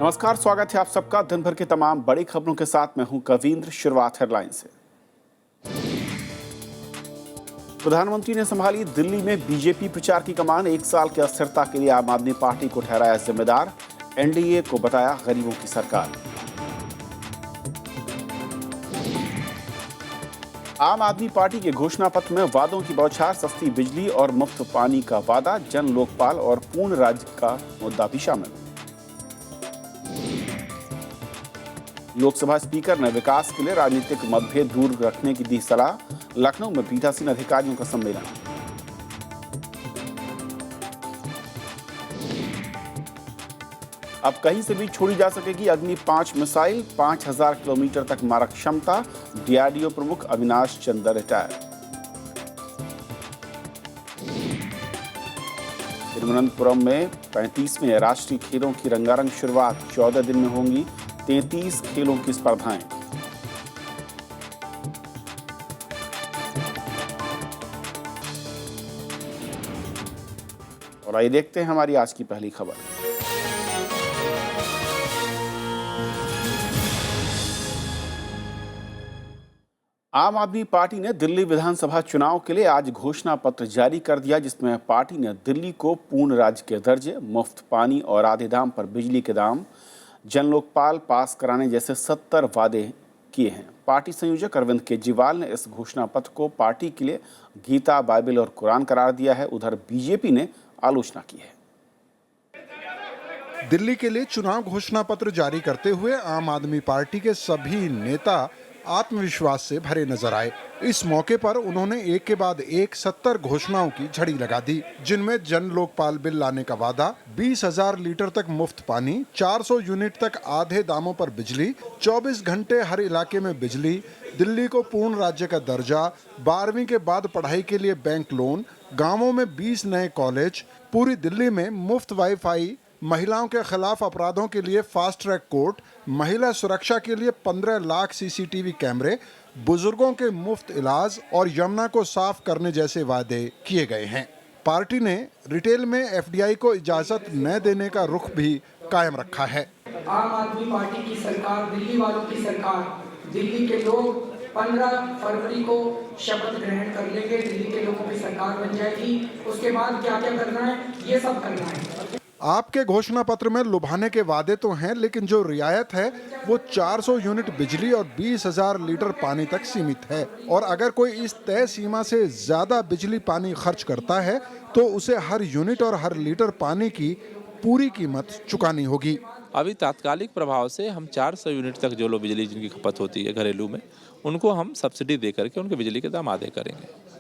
नमस्कार, स्वागत है आप सबका दिन भर की तमाम बड़ी खबरों के साथ। मैं हूं कवींद्र। शुरुआत हेडलाइन से। प्रधानमंत्री ने संभाली दिल्ली में बीजेपी प्रचार की कमान। 1 साल की अस्थिरता के लिए आम आदमी पार्टी को ठहराया जिम्मेदार। एनडीए को बताया गरीबों की सरकार। आम आदमी पार्टी के घोषणा पत्र में वादों की बौछार। सस्ती बिजली और मुफ्त पानी का वादा, जन लोकपाल और पूर्ण राज्य का मुद्दा भी शामिल। लोकसभा स्पीकर ने विकास के लिए राजनीतिक मतभेद दूर रखने की दी सलाह। लखनऊ में पीठासीन अधिकारियों का सम्मेलन। अब कहीं से भी छोड़ी जा सकेगी अग्नि 5 मिसाइल। 5000 किलोमीटर तक मारक क्षमता। डीआरडीओ प्रमुख अविनाश चंद्र रिटायर। तिरुवनंतपुरम में 35वें राष्ट्रीय खेलों की रंगारंग शुरुआत। 14 दिन में होंगी 33 खेलों की स्पर्धाएं। और आइए देखते हैं हमारी आज की पहली खबर। आम आदमी पार्टी ने दिल्ली विधानसभा चुनाव के लिए आज घोषणा पत्र जारी कर दिया, जिसमें पार्टी ने दिल्ली को पूर्ण राज्य के दर्जे, मुफ्त पानी और आधे दाम पर बिजली के दाम, जन लोकपाल पास कराने जैसे 70 वादे किए हैं। पार्टी संयोजक अरविंद केजरीवाल ने इस घोषणा पत्र को पार्टी के लिए गीता, बाइबल और कुरान करार दिया है। उधर बीजेपी ने आलोचना की है। दिल्ली के लिए चुनाव घोषणा पत्र जारी करते हुए आम आदमी पार्टी के सभी नेता आत्मविश्वास से भरे नजर आए। इस मौके पर उन्होंने एक के बाद एक 70 घोषणाओं की झड़ी लगा दी, जिनमें जन लोकपाल बिल लाने का वादा, 20,000 लीटर तक मुफ्त पानी, 400 यूनिट तक आधे दामों पर बिजली, 24 घंटे हर इलाके में बिजली, दिल्ली को पूर्ण राज्य का दर्जा, 12वीं के बाद पढ़ाई के लिए बैंक लोन, गाँवों में 20 नए कॉलेज, पूरी दिल्ली में मुफ्त वाईफाई, महिलाओं के खिलाफ अपराधों के लिए फास्ट ट्रैक कोर्ट, महिला सुरक्षा के लिए 15 लाख सीसीटीवी कैमरे, बुजुर्गों के मुफ्त इलाज और यमुना को साफ करने जैसे वादे किए गए हैं। पार्टी ने रिटेल में एफडीआई को इजाजत न देने का रुख भी कायम रखा है। आम आदमी पार्टी की सरकार, दिल्ली वालों की सरकार, दिल्ली के लोग 15 फरवरी को शपथ ग्रहण कर लेंगे, दिल्ली के लोगों की सरकार बन जाएगी। उसके बाद क्या क्या करना है, ये सब करना है। आपके घोषणा पत्र में लुभाने के वादे तो हैं, लेकिन जो रियायत है वो 400 यूनिट बिजली और 20,000 लीटर पानी तक सीमित है। और अगर कोई इस तय सीमा से ज्यादा बिजली पानी खर्च करता है तो उसे हर यूनिट और हर लीटर पानी की पूरी कीमत चुकानी होगी। अभी तात्कालिक प्रभाव से हम 400 यूनिट तक जो लोग बिजली जिनकी खपत होती है घरेलू में, उनको हम सब्सिडी दे करके उनके बिजली के दाम आधे करेंगे।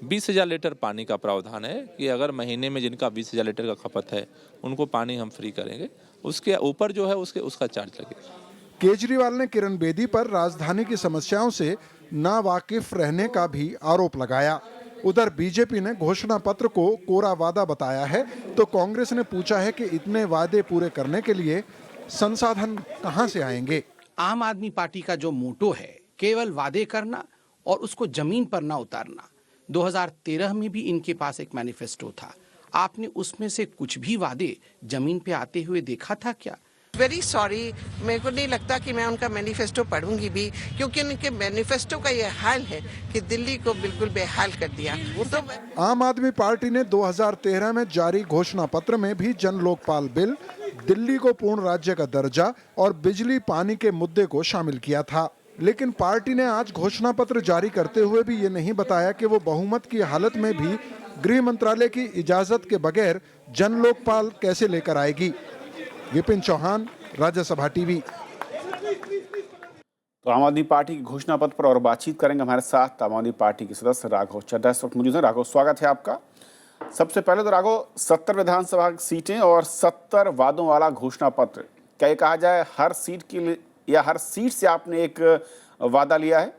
20,000 लीटर पानी का प्रावधान है कि अगर महीने में जिनका 20,000 लीटर का खपत है उनको पानी हम फ्री करेंगे। उसके ऊपर जो है उसका चार्ज लगेगा। केजरीवाल ने किरण बेदी पर राजधानी की समस्याओं से नावाकिफ रहने का भी आरोप लगाया। उधर बीजेपी ने घोषणा पत्र को कोरा वादा बताया है, तो कांग्रेस ने पूछा है कि इतने वादे पूरे करने के लिए संसाधन कहां से आएंगे। आम आदमी पार्टी का जो मोटो है केवल वादे करना और उसको जमीन पर ना उतारना। 2013 में भी इनके पास एक मैनिफेस्टो था। आपने उसमें से कुछ भी वादे जमीन पे आते हुए देखा था क्या? वेरी सॉरी, मेरे को नहीं लगता कि मैं उनका मैनिफेस्टो पढ़ूंगी भी, क्योंकि उनके मैनिफेस्टो का ये हाल है कि दिल्ली को बिल्कुल बेहाल कर दिया। तो आम आदमी पार्टी ने 2013 में जारी घोषणा पत्र में भी जन लोकपाल बिल, दिल्ली को पूर्ण राज्य का दर्जा और बिजली पानी के मुद्दे को शामिल किया था। लेकिन पार्टी ने आज घोषणा पत्र जारी करते हुए भी ये नहीं बताया कि वो बहुमत की हालत में भी गृह मंत्रालय की इजाजत के बगैर जन लोकपाल कैसे लेकर आएगी। विपिन चौहान, राज्यसभा टीवी। तो आम आदमी पार्टी की घोषणा पत्र पर और बातचीत करेंगे। हमारे साथ आम आदमी पार्टी के सदस्य राघव चड्ढा इस वक्त मौजूद हैं। राघव, स्वागत है आपका। सबसे पहले तो राघव, 70 विधानसभा सीटें और 70 वादों वाला घोषणा पत्र, क्या ये कहा जाए हर सीट के लिए या हर सीट से आपने एक वादा लिया है?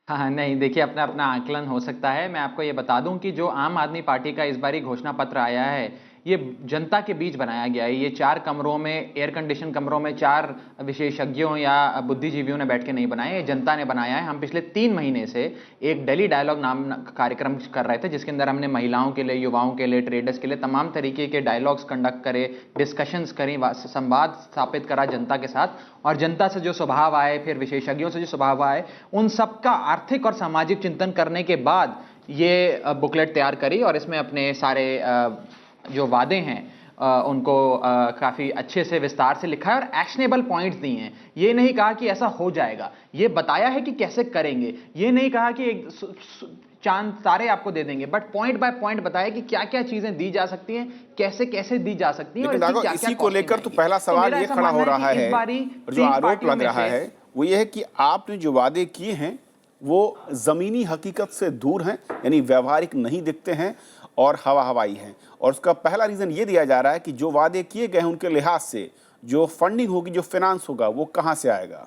हाँ, नहीं, देखिए अपना अपना आकलन हो सकता है। मैं आपको ये बता दूं कि जो आम आदमी पार्टी का इस बारी घोषणा पत्र आया है, ये जनता के बीच बनाया गया है। ये 4 कमरों में, एयर कंडीशन कमरों में 4 विशेषज्ञों या बुद्धिजीवियों ने बैठ के नहीं बनाया, ये जनता ने बनाया है। हम पिछले 3 महीने से एक दिल्ली डायलॉग नाम कार्यक्रम कर रहे थे, जिसके अंदर हमने महिलाओं के लिए, युवाओं के लिए, ट्रेडर्स के लिए तमाम तरीके के डायलॉग्स कंडक्ट करे, डिस्कशंस करी, संवाद स्थापित करा जनता के साथ, और जनता से जो स्वभाव आए, फिर विशेषज्ञों से जो स्वभाव आए, उन सबका आर्थिक और सामाजिक चिंतन करने के बाद ये बुकलेट तैयार करी और इसमें अपने सारे जो वादे हैं उनको काफ़ी अच्छे से विस्तार से लिखा है और एक्शनेबल पॉइंट्स दिए हैं। ये नहीं कहा कि ऐसा हो जाएगा, ये बताया है कि कैसे करेंगे। ये नहीं कहा कि चांद तारे आपको दे देंगे, बट पॉइंट बाय पॉइंट बताया कि क्या क्या चीजें दी जा सकती हैं, कैसे कैसे दी जा सकती हैं। लेकिन और इसी को लेकर तो पहला सवाल ये खड़ा हो रहा है और जो आरोप लग रहा है वो ये है कि आपने जो वादे किए हैं वो जमीनी हकीकत से दूर हैं, यानी व्यवहारिक नहीं दिखते हैं और हवाई हैं। और उसका पहला रीजन ये दिया जा रहा है कि जो वादे किए गए हैं उनके लिहाज से जो फंडिंग होगी, जो फाइनेंस होगा, वो कहां से आएगा?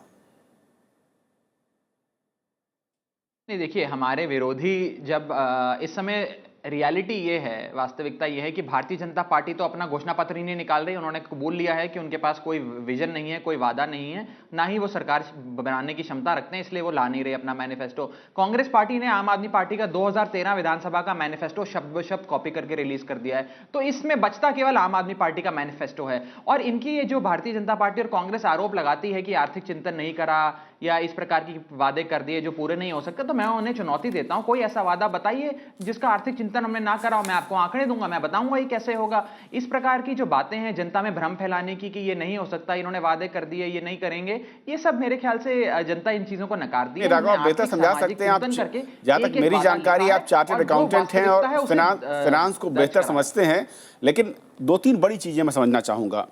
नहीं, देखिए, हमारे विरोधी जब इस समय रियलिटी ये है, वास्तविकता ये है कि भारतीय जनता पार्टी तो अपना घोषणा पत्र ही नहीं निकाल रही। उन्होंने कबूल लिया है कि उनके पास कोई विजन नहीं है, कोई वादा नहीं है, ना ही वो सरकार बनाने की क्षमता रखते हैं, इसलिए वो ला नहीं रहे अपना मैनिफेस्टो। कांग्रेस पार्टी ने आम आदमी पार्टी का 2013 विधानसभा का मैनिफेस्टो शब्द शब्द कॉपी करके रिलीज कर दिया है, तो इसमें बचता केवल आम आदमी पार्टी का मैनिफेस्टो है। और इनकी ये जो भारतीय जनता पार्टी और कांग्रेस आरोप लगाती है कि आर्थिक चिंतन नहीं करा या इस प्रकार की वादे कर दिए जो पूरे नहीं हो सकते, तो मैं उन्हें चुनौती देता हूं, कोई ऐसा वादा बताइए जिसका आर्थिक चिंतन हमने ना करा, मैं आपको आंकड़े दूंगा, मैं बताऊंगा ये कैसे होगा। इस प्रकार की जो बातें हैं जनता में भ्रम फैलाने की कि ये नहीं हो सकता, इन्होंने वादे कर दिए, ये नहीं करेंगे, ये सब मेरे ख्याल से जनता इन चीजों को नकार दी है। राघव, बेहतर समझा सकते हैं आप, जहां तक मेरी जानकारी, आप चार्टर्ड अकाउंटेंट हैं और फाइनेंस को बेहतर समझते हैं, लेकिन 2-3 बड़ी चीजें मैं समझना चाहूंगा।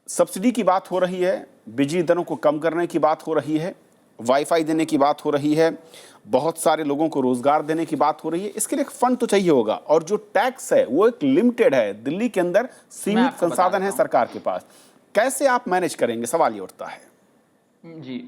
सब्सिडी की बात हो रही है, बिजली दरों को कम करने की बात हो रही है, वाईफाई देने की बात हो रही है, बहुत सारे लोगों को रोजगार देने की बात हो रही है। इसके लिए एक फंड तो चाहिए होगा, और जो टैक्स है वो एक लिमिटेड है, दिल्ली के अंदर सीमित संसाधन है सरकार के पास। कैसे आप मैनेज करेंगे, सवाल ये उठता है। जी,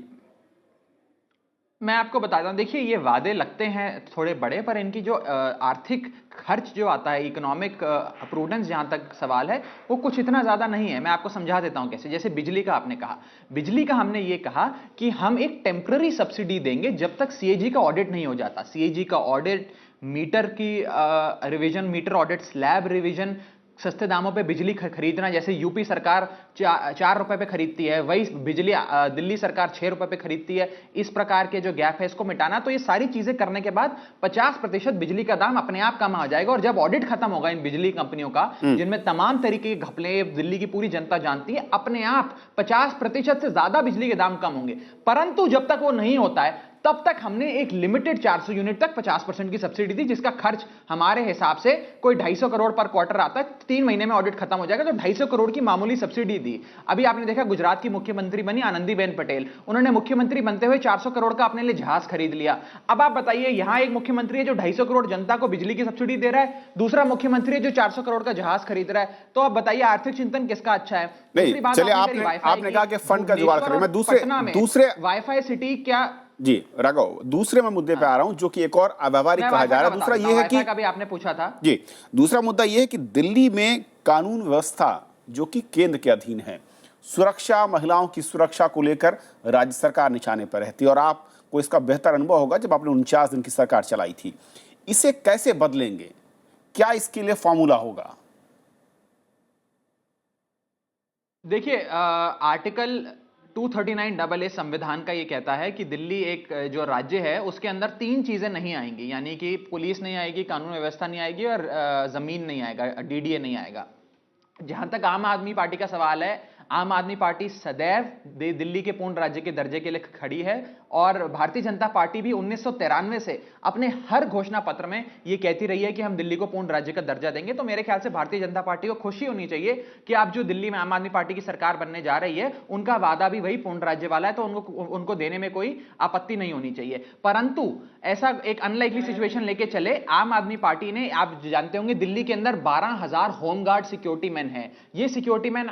मैं आपको बताता हूं, देखिए, ये वादे लगते हैं थोड़े बड़े, पर इनकी जो आर्थिक खर्च जो आता है, इकोनॉमिक प्रूडेंस जहां तक सवाल है, वो कुछ इतना ज्यादा नहीं है। मैं आपको समझा देता हूं कैसे। जैसे बिजली का आपने कहा, बिजली का हमने ये कहा कि हम एक टेम्पररी सब्सिडी देंगे जब तक सीएजी का ऑडिट नहीं हो जाता। सीएजी का ऑडिट, मीटर की revision, meter audit, slab revision, सस्ते दामों पे बिजली खरीदना, जैसे यूपी सरकार 4 रुपए पे खरीदती है, वही बिजली दिल्ली सरकार 6 रुपए पे खरीदती है। इस प्रकार के जो गैप है इसको मिटाना। तो ये सारी चीजें करने के बाद 50% बिजली का दाम अपने आप कम आ जाएगा। और जब ऑडिट खत्म होगा इन बिजली कंपनियों का, जिनमें तमाम तरीके के घपले दिल्ली की पूरी जनता जानती है, अपने आप 50% से ज्यादा बिजली के दाम कम होंगे। परंतु जब तक वो नहीं होता है, तब तक हमने एक लिमिटेड 400 यूनिट तक 50% की सब्सिडी दी, जिसका खर्च हमारे हिसाब से कोई 250 करोड़ पर क्वार्टर आता है। 3 महीने में ऑडिट खत्म हो जाएगा, तो 250 करोड़ की मामूली सब्सिडी दी। अभी आपने देखा गुजरात की मुख्यमंत्री बनी आनंदीबेन पटेल, उन्होंने मुख्यमंत्री बनते हुए 400 करोड़ का अपने लिए जहाज खरीद लिया। अब आप बताइए, यहां एक मुख्यमंत्री है जो 250 करोड़ जनता को बिजली की सब्सिडी दे रहा है, दूसरा मुख्यमंत्री है जो 400 करोड़ का जहाज खरीद रहा है। तो अब बताइए आर्थिक चिंतन किसका अच्छा है? नहीं, चलिए, आपने कहा कि फंड का जुगाड़ करें। मैं दूसरे वाईफाई सिटी क्या जी राघव, दूसरे मैं मुद्दे पे आ रहा हूं जो कि एक और अव्यावहारिक कहा जा रहा है। दूसरा ये है कि भी आपने पूछा था जी, दूसरा मुद्दा ये है कि दिल्ली में कानून व्यवस्था जो कि केंद्र के अधीन है, सुरक्षा, महिलाओं की सुरक्षा को लेकर राज्य सरकार निशाने पर रहती है, और आपको इसका बेहतर अनुभव होगा जब आपने 49 दिन की सरकार चलाई थी। इसे कैसे बदलेंगे? क्या इसके लिए फॉर्मूला होगा? देखिए, आर्टिकल 239AA संविधान का ये कहता है कि दिल्ली एक जो राज्य है उसके अंदर 3 चीजें नहीं आएंगी, यानी कि पुलिस नहीं आएगी, कानून व्यवस्था नहीं आएगी और जमीन नहीं आएगा, डीडीए नहीं आएगा। जहां तक आम आदमी पार्टी का सवाल है, आम आदमी पार्टी सदैव दिल्ली के पूर्ण राज्य के दर्जे के लिए खड़ी है, और भारतीय जनता पार्टी भी 1993 से अपने हर घोषणा पत्र में यह कहती रही है कि हम दिल्ली को पूर्ण राज्य का दर्जा देंगे। तो मेरे ख्याल से भारतीय जनता पार्टी को खुशी होनी चाहिए कि आप जो दिल्ली में आम आदमी पार्टी की सरकार बनने जा रही है, उनका वादा भी वही पूर्ण राज्य वाला है, तो उनको देने में कोई आपत्ति नहीं होनी चाहिए। परंतु ऐसा एक अनलाइकली सिचुएशन लेके चले, आम आदमी पार्टी ने, आप जानते होंगे, दिल्ली के अंदर 12,000 होमगार्ड सिक्योरिटी मैन है। ये सिक्योरिटी मैन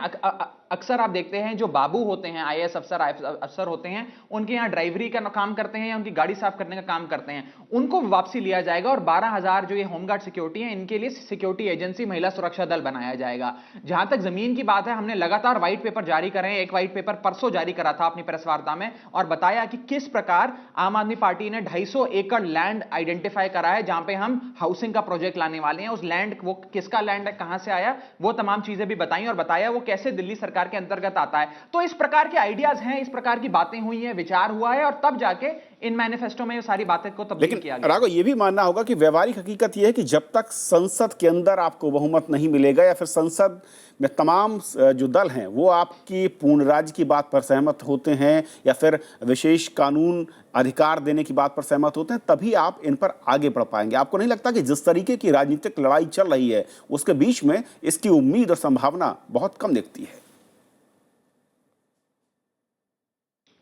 अक्सर आप देखते हैं जो बाबू होते हैं, आईएएस अफसर होते हैं, उनके यहाँ ड्राइवरी का काम करते हैं या उनकी गाड़ी साफ करने का काम करते हैं, उनको वापसी लिया जाएगा और 12,000 जो ये होमगार्ड सिक्योरिटी है इनके लिए सिक्योरिटी एजेंसी महिला सुरक्षा दल बनाया जाएगा। जहां तक जमीन की बात है, हमने लगातार व्हाइट पेपर जारी करे हैं। एक व्हाइट पेपर परसों जारी करा था अपनी प्रेस वार्ता में और बताया कि किस प्रकार आम आदमी पार्टी ने 250 एकड़ लैंड आइडेंटिफाई करा है जहां पे हम हाउसिंग का प्रोजेक्ट लाने वाले हैं। उस लैंड, वो किसका लैंड है, कहां से आया, वो तमाम चीजें भी बताई और बताया वो कैसे दिल्ली सरकार के अंतर्गत आता है। तो इस प्रकार के आइडियाज हैं, इस प्रकार की बातें हुई हैं, विचार हुआ है और तब जाके इन मैनिफेस्टो में ये सारी बातें को तब्दील किया गया। राघव, ये भी मानना होगा कि व्यवहारिक हकीकत यह है कि जब तक संसद के अंदर आपको बहुमत नहीं मिलेगा या फिर संसद में तमाम जो दल हैं वो आपकी पूर्ण राज्य की बात पर सहमत होते हैं या फिर विशेष कानून अधिकार देने की बात पर सहमत होते हैं, तभी आप इन पर आगे बढ़ पाएंगे। आपको नहीं लगता कि जिस तरीके की राजनीतिक लड़ाई चल रही है उसके बीच में इसकी उम्मीद और संभावना बहुत कम दिखती है?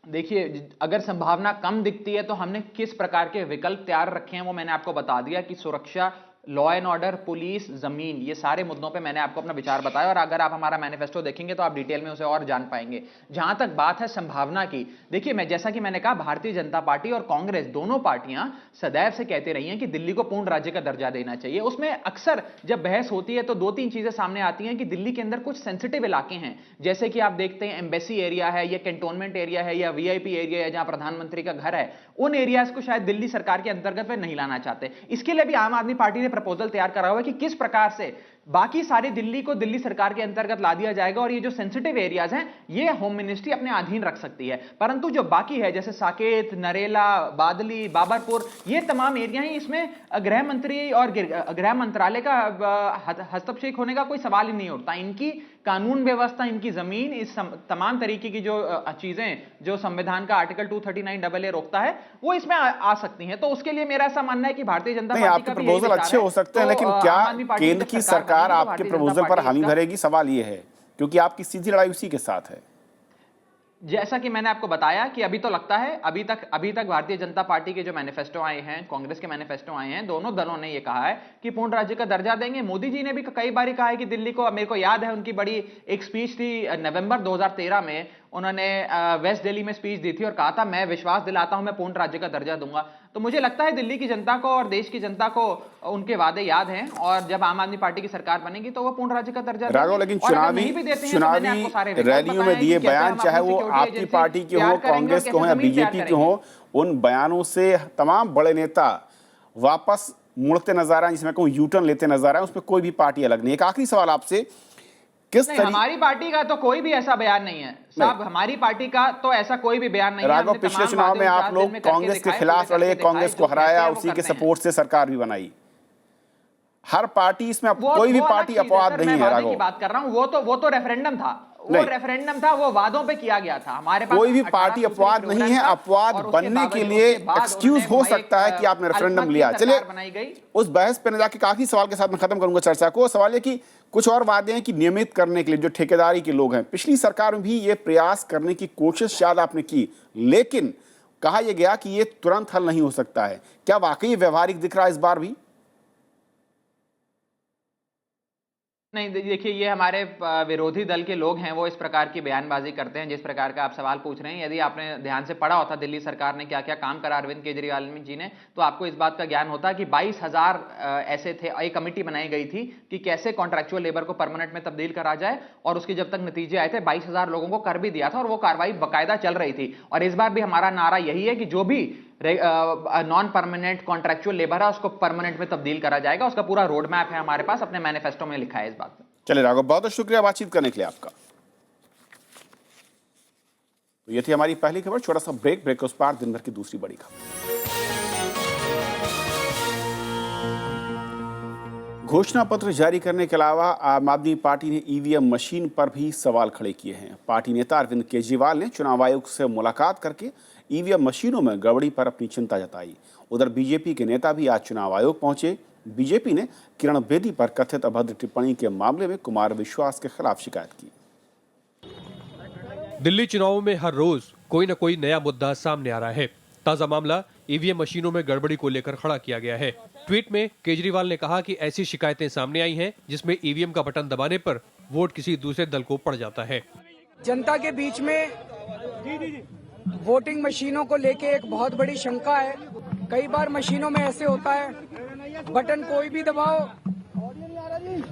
देखिए, अगर संभावना कम दिखती है तो हमने किस प्रकार के विकल्प तैयार रखे हैं वो मैंने आपको बता दिया कि सुरक्षा, लॉ एंड ऑर्डर, पुलिस, जमीन, ये सारे मुद्दों पे मैंने आपको अपना विचार बताया और अगर आप हमारा मैनिफेस्टो देखेंगे तो आप डिटेल में उसे और जान पाएंगे। जहां तक बात है संभावना की, देखिए जैसा कि मैंने कहा, भारतीय जनता पार्टी और कांग्रेस दोनों पार्टियां सदैव से कहते रही हैं कि दिल्ली को पूर्ण राज्य का दर्जा देना चाहिए। उसमें अक्सर जब बहस होती है तो 2-3 चीजें सामने आती हैं कि दिल्ली के अंदर कुछ सेंसिटिव इलाके हैं, जैसे कि आप देखते हैं एम्बेसी एरिया है या कैंटोनमेंट एरिया है या वीआईपी एरिया है जहां प्रधानमंत्री का घर है, उन एरियाज को शायद दिल्ली सरकार के अंतर्गत वे नहीं लाना चाहते। इसके लिए भी आम आदमी पार्टी ने प्रपोजल तैयार करा हुआ है कि किस प्रकार से बाकी सारी दिल्ली को दिल्ली सरकार के अंतर्गत ला दिया जाएगा और ये जो सेंसिटिव एरियाज हैं ये होम मिनिस्ट्री अपने अधीन रख सकती है, परंतु जो बाकी है जैसे साकेत, नरेला, बादली, बाबरपुर, ये तमाम एरिया ही इसमें गृह मंत्री और गृह मंत्रालय का हस्तक्षेप होने का कोई सवाल ही नहीं उठता। इनकी कानून व्यवस्था, इनकी जमीन, इस तमाम तरीके की जो चीजें जो संविधान का आर्टिकल 239AA रोकता है वो इसमें आ सकती हैं। तो उसके लिए मेरा ऐसा मानना है कि भारतीय जनता पार्टी का प्रपोजल अच्छे हो सकते हैं, लेकिन क्या केंद्र की सरकार आपके प्रपोजल पर हामी भरेगी? सवाल यह है, क्योंकि आपकी सीधी लड़ाई उसी के साथ है। जैसा कि मैंने आपको बताया कि अभी तो लगता है, अभी तक भारतीय जनता पार्टी के जो मैनिफेस्टो आए हैं, कांग्रेस के मैनिफेस्टो आए हैं, दोनों दलों ने ये कहा है कि पूर्ण राज्य का दर्जा देंगे। मोदी जी ने भी कई बार कहा है कि दिल्ली को, मेरे को याद है उनकी बड़ी एक स्पीच थी नवंबर 2013 में, उन्होंने वेस्ट दिल्ली में स्पीच दी थी और कहा था मैं विश्वास दिलाता हूं मैं पूर्ण राज्य का दर्जा दूंगा। तो मुझे लगता है दिल्ली की जनता को और देश की जनता को उनके वादे याद हैं और जब आम आदमी पार्टी की सरकार बनेगी तो वो पूर्ण राज्य का दर्जा देंगे। लेकिन चुनावी रैलियों में दिए बयान, चाहे वो आपकी पार्टी के हो, कांग्रेस के हो या बीजेपी के हो, उन बयानों से तमाम बड़े नेता वापस मुड़ते नजर आए, जिसमें कहूं यू टर्न लेते नजर आए। उसमें कोई भी पार्टी अलग नहीं। एक आखिरी सवाल आपसे, हमारी पार्टी का तो कोई भी ऐसा बयान नहीं है साहब, हमारी पार्टी का तो ऐसा कोई भी बयान नहीं है। राघव, पिछले चुनाव में आप लोग कांग्रेस के खिलाफ लड़े, कांग्रेस को हराया, उसी के सपोर्ट से सरकार भी बनाई। हर पार्टी, इसमें कोई भी पार्टी अपवाद नहीं है। राघव, बात कर रहा हूं, वो तो रेफरेंडम था, वो वादों पे किया गया था। हमारे पास कोई भी पार्टी अपवाद नहीं है। अपवाद बनने के लिए एक्सक्यूज हो सकता है कि आपने रेफरेंडम लिया। चलिए, उस बहस पे न जाके काफी सवाल के साथ मैं खत्म करूंगा चर्चा को। सवाल है कि कुछ और वादे हैं कि नियमित करने के लिए जो ठेकेदारी के लोग हैं, पिछली सरकार में भी ये प्रयास करने की कोशिश शायद आपने की, लेकिन कहा यह गया कि ये तुरंत हल नहीं हो सकता है। क्या वाकई व्यवहारिक दिख रहा है इस बार भी? नहीं, देखिए, ये हमारे विरोधी दल के लोग हैं, वो इस प्रकार की बयानबाजी करते हैं जिस प्रकार का आप सवाल पूछ रहे हैं। यदि आपने ध्यान से पढ़ा होता दिल्ली सरकार ने क्या क्या काम करा अरविंद केजरीवाल जी ने, तो आपको इस बात का ज्ञान होता कि 22,000 ऐसे थे। एक कमेटी बनाई गई थी कि कैसे कॉन्ट्रैक्चुअल लेबर को परमानेंट में तब्दील करा जाए और उसके जब तक नतीजे आए थे 22,000 लोगों को कर भी दिया था और वो कार्रवाई बाकायदा चल रही थी। और इस बार भी हमारा नारा यही है कि जो भी नॉन परमानेंट कॉन्ट्रैक्चुअल लेबर है उसको परमानेंट में तब्दील करा जाएगा। उसका पूरा रोड मैप है हमारे पास, अपने मैनिफेस्टो में लिखा है इस बात में। चलिए राघव, बहुत बहुत शुक्रिया बातचीत करने के लिए आपका। तो ये थी हमारी पहली खबर। छोटा सा ब्रेक के उस पार दिन भर की दूसरी बड़ी खबर। घोषणा पत्र जारी करने के अलावा आम आदमी पार्टी ने ईवीएम मशीन पर भी सवाल खड़े किए हैं। पार्टी नेता अरविंद केजरीवाल ने चुनाव आयोग से मुलाकात करके ईवीएम मशीनों में गड़बड़ी पर अपनी चिंता जताई। उधर बीजेपी के नेता भी आज चुनाव आयोग पहुंचे। बीजेपी ने किरण बेदी पर कथित अभद्र टिप्पणी के मामले में कुमार विश्वास के खिलाफ शिकायत की। दिल्ली चुनावों में हर रोज कोई न कोई नया मुद्दा सामने आ रहा है। ताजा मामला ईवीएम मशीनों में गड़बड़ी को लेकर खड़ा किया गया है। ट्वीट में केजरीवाल ने कहा कि ऐसी शिकायतें सामने आई हैं जिसमें ईवीएम का बटन दबाने पर वोट किसी दूसरे दल को पड़ जाता है। जनता के बीच में वोटिंग मशीनों को लेके एक बहुत बड़ी शंका है। कई बार मशीनों में ऐसे होता है, बटन कोई भी दबाओ,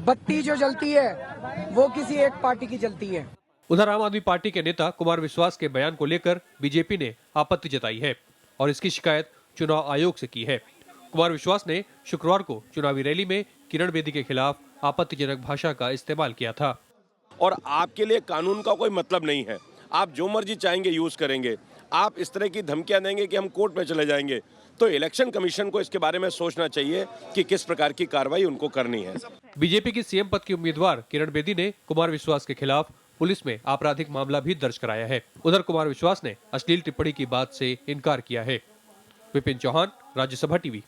बत्ती जो जलती है वो किसी एक पार्टी की जलती है। उधर आम आदमी पार्टी के नेता कुमार विश्वास के बयान को लेकर बीजेपी ने आपत्ति जताई है और इसकी शिकायत चुनाव आयोग से की है। कुमार विश्वास ने शुक्रवार को चुनावी रैली में किरण बेदी के खिलाफ आपत्तिजनक भाषा का इस्तेमाल किया था। और आपके लिए कानून का कोई मतलब नहीं है, आप जो मर्जी चाहेंगे यूज करेंगे। आप इस तरह की धमकियां देंगे कि हम कोर्ट में चले जाएंगे, तो इलेक्शन कमीशन को इसके बारे में सोचना चाहिए कि किस प्रकार की कार्रवाई उनको करनी है। बीजेपी की सीएम पद की उम्मीदवार किरण बेदी ने कुमार विश्वास के खिलाफ पुलिस में आपराधिक मामला भी दर्ज कराया है। उधर कुमार विश्वास ने अश्लील टिप्पणी की बात से इनकार किया है। विपिन चौहान, राज्यसभा टीवी।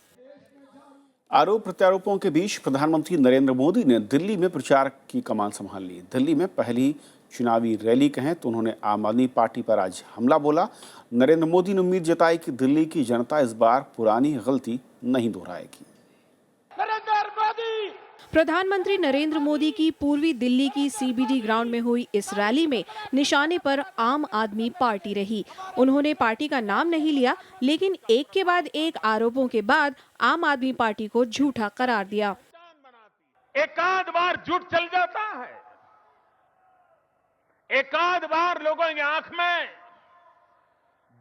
आरोप प्रत्यारोपों के बीच प्रधानमंत्री नरेंद्र मोदी ने दिल्ली में प्रचार की कमान संभाल ली। दिल्ली में पहली चुनावी रैली कहें तो उन्होंने आम आदमी पार्टी पर आज हमला बोला। नरेंद्र मोदी ने उम्मीद जताई कि दिल्ली की जनता इस बार पुरानी गलती नहीं दोहराएगी। प्रधानमंत्री नरेंद्र मोदी की पूर्वी दिल्ली की सीबीडी ग्राउंड में हुई इस रैली में निशाने पर आम आदमी पार्टी रही। उन्होंने पार्टी का नाम नहीं लिया, लेकिन एक के बाद एक आरोपों के बाद आम आदमी पार्टी को झूठा करार दिया। एकाध बार झूठ चल जाता है, एकाध बार लोगों की आंख में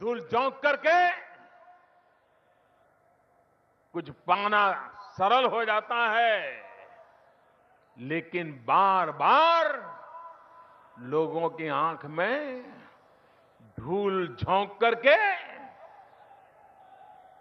धूल झोंक करके कुछ पाना सरल हो जाता है, लेकिन बार बार लोगों की आंख में धूल झोंक करके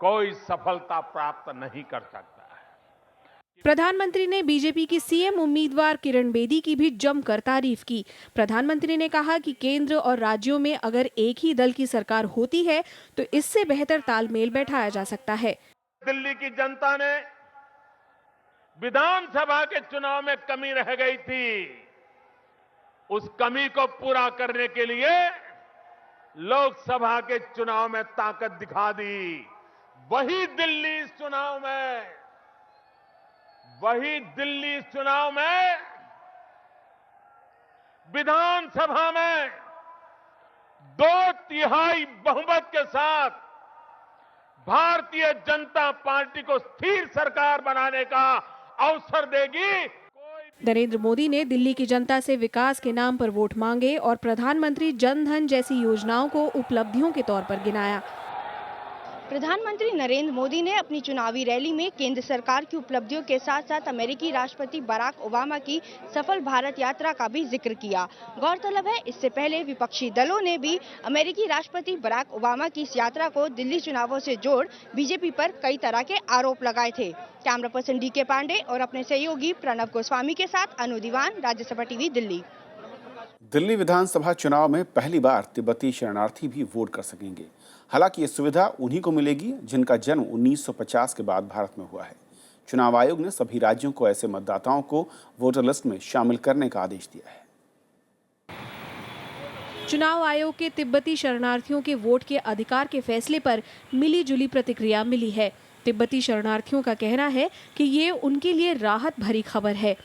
कोई सफलता प्राप्त नहीं कर सकता है। प्रधानमंत्री ने बीजेपी की सीएम उम्मीदवार किरण बेदी की भी जमकर तारीफ की। प्रधानमंत्री ने कहा कि केंद्र और राज्यों में अगर एक ही दल की सरकार होती है तो इससे बेहतर तालमेल बैठाया जा सकता है। दिल्ली की जनता ने विधानसभा के चुनाव में कमी रह गई थी, उस कमी को पूरा करने के लिए लोकसभा के चुनाव में ताकत दिखा दी। वही दिल्ली इस चुनाव में विधानसभा में 2/3 बहुमत के साथ भारतीय जनता पार्टी को स्थिर सरकार बनाने का अवसर देगी। नरेंद्र मोदी ने दिल्ली की जनता से विकास के नाम पर वोट मांगे और प्रधानमंत्री जन धन जैसी योजनाओं को उपलब्धियों के तौर पर गिनाया। प्रधानमंत्री नरेंद्र मोदी ने अपनी चुनावी रैली में केंद्र सरकार की उपलब्धियों के साथ साथ अमेरिकी राष्ट्रपति बराक ओबामा की सफल भारत यात्रा का भी जिक्र किया। गौरतलब है, इससे पहले विपक्षी दलों ने भी अमेरिकी राष्ट्रपति बराक ओबामा की इस यात्रा को दिल्ली चुनावों से जोड़ बीजेपी पर कई तरह के आरोप लगाए थे। कैमरा पर्सन DK पांडे और अपने सहयोगी प्रणव गोस्वामी के साथ अनु दीवान, राज्यसभा टीवी, दिल्ली। दिल्ली विधानसभा चुनाव में पहली बार तिब्बती शरणार्थी भी वोट कर सकेंगे। हालांकि ये सुविधा उन्हीं को मिलेगी जिनका जन्म 1950 के बाद भारत में हुआ है। चुनाव आयोग ने सभी राज्यों को ऐसे मतदाताओं को वोटर लिस्ट में शामिल करने का आदेश दिया है। चुनाव आयोग के तिब्बती शरणार्थियों के वोट के अधिकार के फैसले पर मिली-जुली प्रतिक्रिया मिली है। तिब्बती शरणार्थियों का कहना है कि ये उनके लिए राहत भरी खबर है।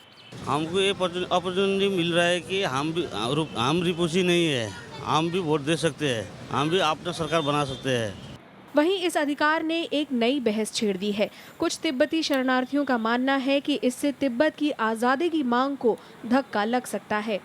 हमको ये अपॉर्चुनिटी मिल रहा है कि हम रिपोसी नहीं है, हम भी वोट दे सकते हैं, हम भी अपना सरकार बना सकते हैं। वहीं इस अधिकार ने एक नई बहस छेड़ दी है। कुछ तिब्बती शरणार्थियों का मानना है कि इससे तिब्बत की आज़ादी की मांग को धक्का लग सकता है।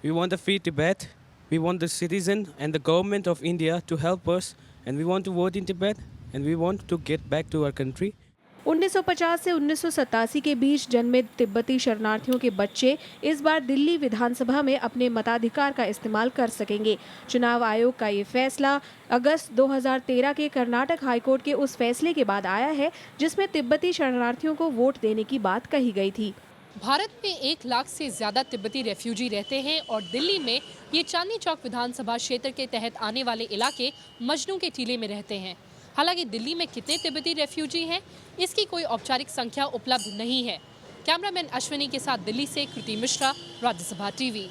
We want a free Tibet. We want the citizen and the government of India to help us, and we want to vote in Tibet, and we want to get back to our country. 1950 से 1987 के बीच जन्मे तिब्बती शरणार्थियों के बच्चे इस बार दिल्ली विधानसभा में अपने मताधिकार का इस्तेमाल कर सकेंगे। चुनाव आयोग का ये फैसला अगस्त 2013 के कर्नाटक हाईकोर्ट के उस फैसले के बाद आया है जिसमें तिब्बती शरणार्थियों को वोट देने की बात कही गई थी। भारत में 1 लाख से ज्यादा तिब्बती रेफ्यूजी रहते हैं और दिल्ली में ये चांदनी चौक विधानसभा क्षेत्र के तहत आने वाले इलाके मजनू के टीले में रहते हैं। हालांकि दिल्ली में कितने तिब्बती रेफ्यूजी हैं, इसकी कोई औपचारिक संख्या उपलब्ध नहीं है। कैमरामैन अश्विनी के साथ दिल्ली से कृति मिश्रा, राज्यसभा टीवी।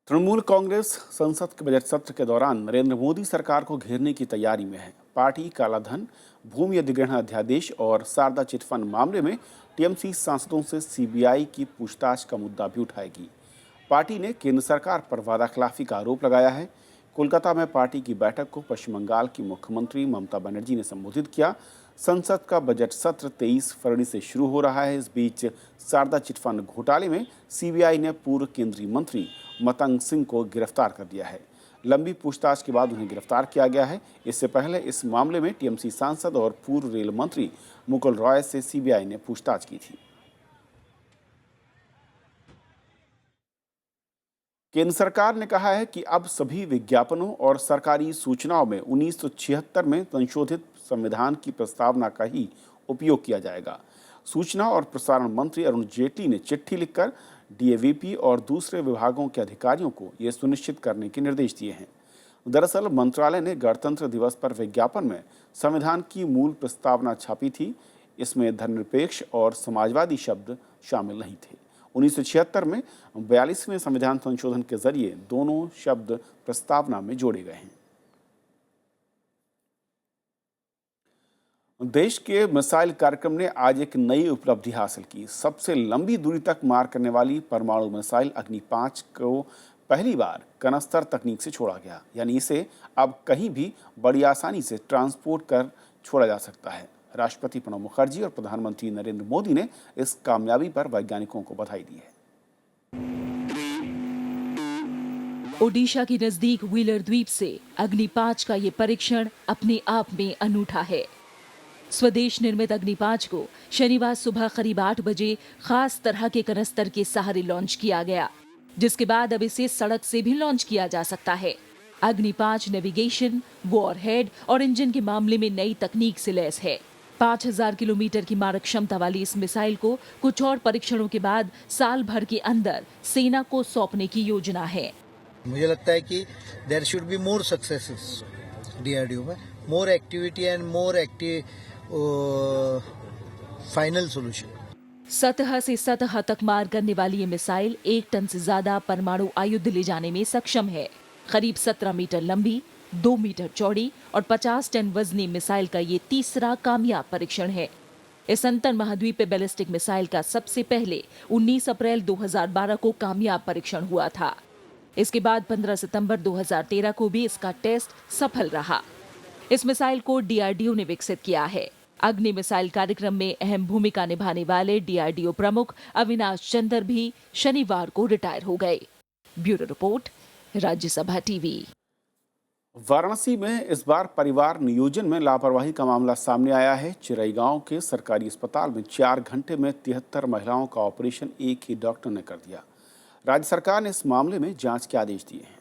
तृणमूल कांग्रेस संसद के बजट सत्र के दौरान नरेंद्र मोदी सरकार को घेरने की तैयारी में है। पार्टी कालाधन, भूमि अधिग्रहण अध्यादेश और शारदा चिटफंड मामले में टीएमसी सांसदों से सीबीआई की पूछताछ का मुद्दा भी उठाएगी। पार्टी ने केंद्र सरकार पर वादाखिलाफी का आरोप लगाया है। कोलकाता में पार्टी की बैठक को पश्चिम बंगाल की मुख्यमंत्री ममता बनर्जी ने संबोधित किया। संसद का बजट सत्र 23 फरवरी से शुरू हो रहा है। इस बीच शारदा चिटफंड घोटाले में सीबीआई ने पूर्व केंद्रीय मंत्री मतंग सिंह को गिरफ्तार कर दिया है। लंबी पूछताछ के बाद उन्हें गिरफ्तार किया गया है। इससे पहले इस मामले में टीएमसी सांसद और पूर्व रेल मंत्री मुकुल रॉय से सीबीआई ने पूछताछ की थी। केंद्र सरकार ने कहा है कि अब सभी विज्ञापनों और सरकारी सूचनाओं में 1976 में संशोधित संविधान की प्रस्तावना का ही उपयोग किया जाएगा। सूचना और प्रसारण मंत्री अरुण जेटली ने चिट्ठी लिखकर डीएवीपी और दूसरे विभागों के अधिकारियों को यह सुनिश्चित करने के निर्देश दिए हैं। दरअसल मंत्रालय ने गणतंत्र दिवस पर विज्ञापन में संविधान की मूल प्रस्तावना छापी थी। इसमें धर्मनिरपेक्ष और समाजवादी शब्द शामिल नहीं थे। 1976 में 42वें संविधान संशोधन के जरिए दोनों शब्द प्रस्तावना में जोड़े गए हैं। देश के मिसाइल कार्यक्रम ने आज एक नई उपलब्धि हासिल की। सबसे लंबी दूरी तक मार करने वाली परमाणु मिसाइल अग्नि 5 को पहली बार कनस्तर तकनीक से छोड़ा गया, यानी इसे अब कहीं भी बड़ी आसानी से ट्रांसपोर्ट कर छोड़ा जा सकता है। राष्ट्रपति प्रणब मुखर्जी और प्रधानमंत्री नरेंद्र मोदी ने इस कामयाबी पर वैज्ञानिकों को बधाई दी है। ओडिशा के नजदीक व्हीलर द्वीप से अग्नि 5 का ये परीक्षण अपने आप में अनूठा है। स्वदेश निर्मित अग्नि 5 को शनिवार सुबह करीब 8 बजे खास तरह के कनस्तर के सहारे लॉन्च किया गया, जिसके बाद अब इसे सड़क से भी लॉन्च किया जा सकता है। अग्नि 5 नेविगेशन, वॉरहेड और इंजन के मामले में नई तकनीक से लैस है। 5000 किलोमीटर की मारक क्षमता वाली इस मिसाइल को कुछ और परीक्षणों के बाद साल भर के अंदर सेना को सौंपने की योजना है। मुझे लगता है कि there should be more successes DRDO में, more activity and more active final solution. सतह से सतह तक मार करने वाली ये मिसाइल 1 टन से ज्यादा परमाणु आयुध ले जाने में सक्षम है। करीब 17 मीटर लंबी, 2 मीटर चौड़ी और 50 टन वजनी मिसाइल का ये तीसरा कामयाब परीक्षण है। इस अंतर महाद्वीपीय बैलिस्टिक मिसाइल का सबसे पहले 19 अप्रैल 2012 को कामयाब परीक्षण हुआ था। इसके बाद 15 सितंबर 2013 को भी इसका टेस्ट सफल रहा। इस मिसाइल को डीआरडीओ ने विकसित किया है। अग्नि मिसाइल कार्यक्रम में अहम भूमिका निभाने वाले डीआरडीओ प्रमुख अविनाश चंद्र भी शनिवार को रिटायर हो गए। Bureau report, Rajya Sabha TV. Varanasi में इस बार परिवार नियोजन में लापरवाही का मामला सामने आया है। चिरईगांव के सरकारी अस्पताल में 4 घंटे में 73 महिलाओं का ऑपरेशन एक ही डॉक्टर ने कर दिया। राज्य सरकार ने इस मामले में जांच के आदेश दिए हैं।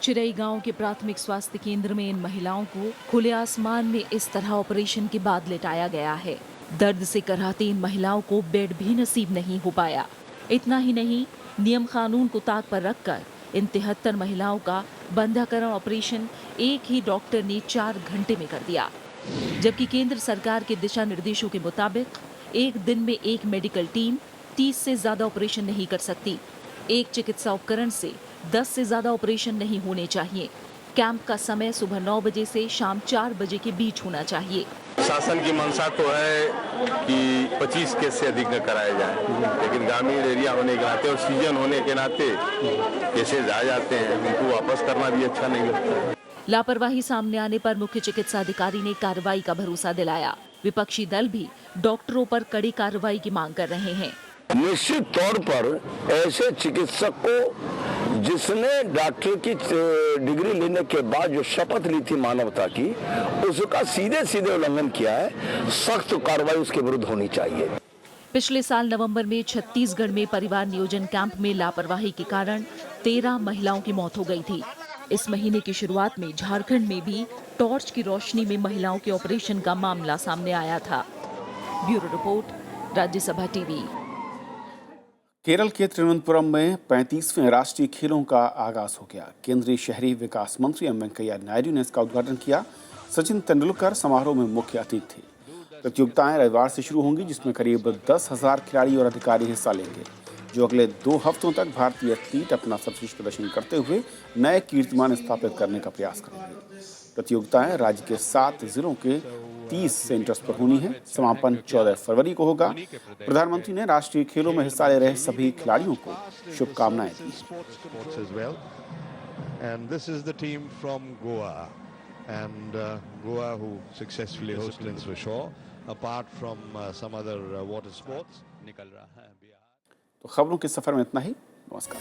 चिरईगांव के प्राथमिक स्वास्थ्य केंद्र में इन महिलाओं को खुले आसमान में इस तरह ऑपरेशन के बाद लेटाया गया है। दर्द से कराहती इन महिलाओं को बेड भी नसीब नहीं हो पाया। इतना ही नहीं, नियम कानून को ताक पर रखकर इन 73 महिलाओं का बंधाकरण ऑपरेशन एक ही डॉक्टर ने 4 घंटे में कर दिया, जबकि केंद्र सरकार के दिशा निर्देशों के मुताबिक एक दिन में एक मेडिकल टीम 30 से ज्यादा ऑपरेशन नहीं कर सकती। एक चिकित्सा उपकरण से 10 से ज्यादा ऑपरेशन नहीं होने चाहिए। कैंप का समय सुबह 9 बजे से शाम 4 बजे के बीच होना चाहिए। शासन की मंशा तो है कि 25 केस से अधिक न कराए जाए, लेकिन ग्रामीण एरिया होने के नाते और सीजन होने के नाते केसेज आ जाते हैं, उनको वापस करना भी अच्छा नहीं लगता। लापरवाही सामने आने पर मुख्य चिकित्सा अधिकारी ने कार्रवाई का भरोसा दिलाया। विपक्षी दल भी डॉक्टरों पर कड़ी कार्रवाई की मांग कर रहे हैं। निश्चित तौर पर ऐसे चिकित्सक को जिसने डॉक्टर की डिग्री लेने के बाद जो शपथ ली थी मानवता की, उसका सीधे सीधे उल्लंघन किया है, सख्त कार्रवाई उसके विरुद्ध होनी चाहिए। पिछले साल नवंबर में छत्तीसगढ़ में परिवार नियोजन कैंप में लापरवाही के कारण 13 महिलाओं की मौत हो गई थी। इस महीने की शुरुआत में झारखंड में भी टॉर्च की रोशनी में महिलाओं के ऑपरेशन का मामला सामने आया था। Bureau report, Rajya Sabha TV. Kerala के तिरुवनंतपुरम में 35वें राष्ट्रीय खेलों का आगाज हो गया। केंद्रीय शहरी विकास मंत्री एम वेंकैया नायडू ने इसका उद्घाटन किया। सचिन तेंदुलकर समारोह में मुख्य अतिथि थे। प्रतियोगिताएं रविवार से शुरू होंगी, जिसमें करीब 10,000 खिलाड़ी और अधिकारी हिस्सा लेंगे, जो अगले 2 हफ्तों तक भारतीय एथलीट अपना सर्वश्रेष्ठ प्रदर्शन करते हुए नए कीर्तिमान स्थापित करने का प्रयास करेंगे। प्रतियोगिताएं राज्य के 7 जिलों के 30 सेंटर्स पर होनी है। समापन 14 फरवरी को होगा। प्रधानमंत्री ने राष्ट्रीय खेलों में हिस्सा ले रहे सभी खिलाड़ियों को शुभकामनाएं दी। And this is the team from Goa, and Goa who successfully hosted for sure. Apart from some other water sports, निकल रहा है बिहार। तो खबरों के सफर में इतना ही। नमस्कार।